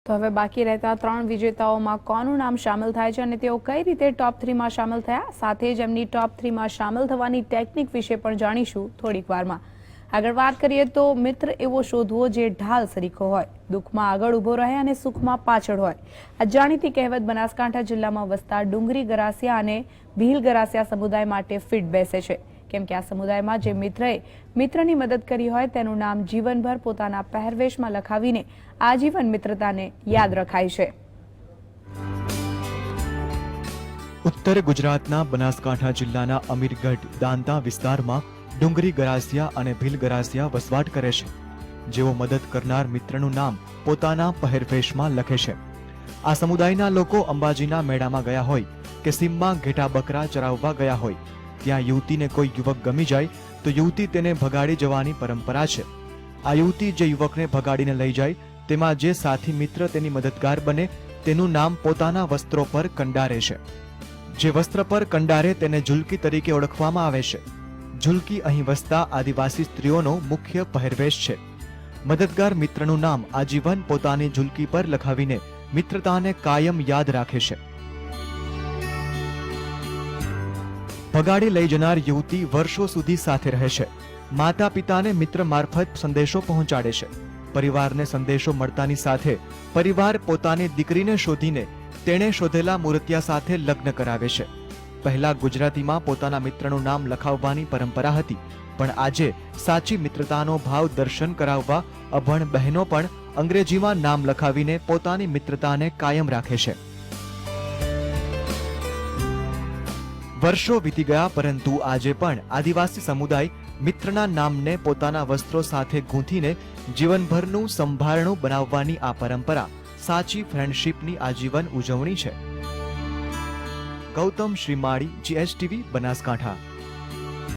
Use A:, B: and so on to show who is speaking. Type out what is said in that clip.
A: તો હવે બાકી રહેતા 3 વિજેતાઓમાં કોનું નામ સામેલ થાય છે અને તેઓ કઈ રીતે ટોપ 3 માં સામેલ થયા, સાથે જ એમની ટોપ 3 માં સામેલ થવાની ટેકનિક વિશે પણ જાણીશું થોડીક વારમાં. આગળ વાત કરીએ તો મિત્ર એવો શોધવો જે ઢાલ સરીખો હોય, દુઃખમાં આગળ ઊભો રહે અને સુખમાં પાછળ હોય. આ જાણીતી કહેવત બનાસકાંઠા જિલ્લામાં વસતા ડુંગરી ગરાસિયા અને ભીલ ગરાસિયા સમુદાય માટે ફિટ બેસે છે, કેમ કે આ સમુદાયમાં જે મિત્રએ મિત્રની મદદ કરી હોય તેનું નામ જીવનભર પોતાના પહેરવેશમાં લખાવીને આજીવન મિત્રતાને યાદ રખાય છે.
B: ઉત્તર ગુજરાતના બનાસકાંઠા જિલ્લાના અમીરગઢ દાંતા વિસ્તારમાં ડુંગરી ગરાસિયા અને ભીલ ગરાસિયા વસવાટ કરે છે, જેઓ મદદ કરનાર મિત્રનું નામ પોતાના પહેરવેશમાં લખે છે. આ સમુદાયના લોકો અંબાજીના મેળામાં ગયા હોય કે સીમમાં ઘેટા બકરા ચરાવવા ગયા હોય, ત્યાં યુવતીને કોઈ યુવક ગમી જાય તો યુવતી તેને ભગાડી જવાની પરંપરા છે. આ યુવતી જે યુવકને ભગાડીને લઈ જાય તેમાં જે સાથી મિત્ર તેની મદદગાર બને તેનું નામ પોતાના વસ્ત્રો પર કંડારે છે. જે વસ્ત્ર પર કંડારે તેને ઝુલકી તરીકે ઓળખવામાં આવે છે. ઝુલકી અહીં વસતા આદિવાસી સ્ત્રીઓનો મુખ્ય પહેરવેશ છે. મદદગાર મિત્રનું નામ આજીવન પોતાની ઝુલકી પર લખાવીને મિત્રતાને કાયમ યાદ રાખે છે. ભગાડી લઈ જનાર યુવતી વર્ષો સુધી સાથે રહે છે. માતા પિતાને મિત્ર મારફત સંદેશો પહોંચાડે છે. પરિવારને સંદેશો મળતાની સાથે પરિવાર પોતાની દીકરીને શોધીને તેણે શોધેલા મૂર્તિયા સાથે લગ્ન કરાવે છે. પહેલા ગુજરાતીમાં પોતાના મિત્રનું નામ લખાવવાની પરંપરા હતી, પણ આજે સાચી મિત્રતાનો ભાવ દર્શન કરાવવા અભણ બહેનો પણ અંગ્રેજીમાં નામ લખાવીને પોતાની મિત્રતાને કાયમ રાખે છે. વર્ષો વીતી ગયા, પરંતુ આજે પણ આદિવાસી સમુદાય મિત્રના નામને પોતાના વસ્ત્રો સાથે ગૂંથીને જીવનભરનું સંભારણું બનાવવાની આ પરંપરા સાચી ફ્રેન્ડશીપની આજીવન ઉજવણી છે. ગૌતમ શ્રીમાળી, GSTV, બનાસકાંઠા.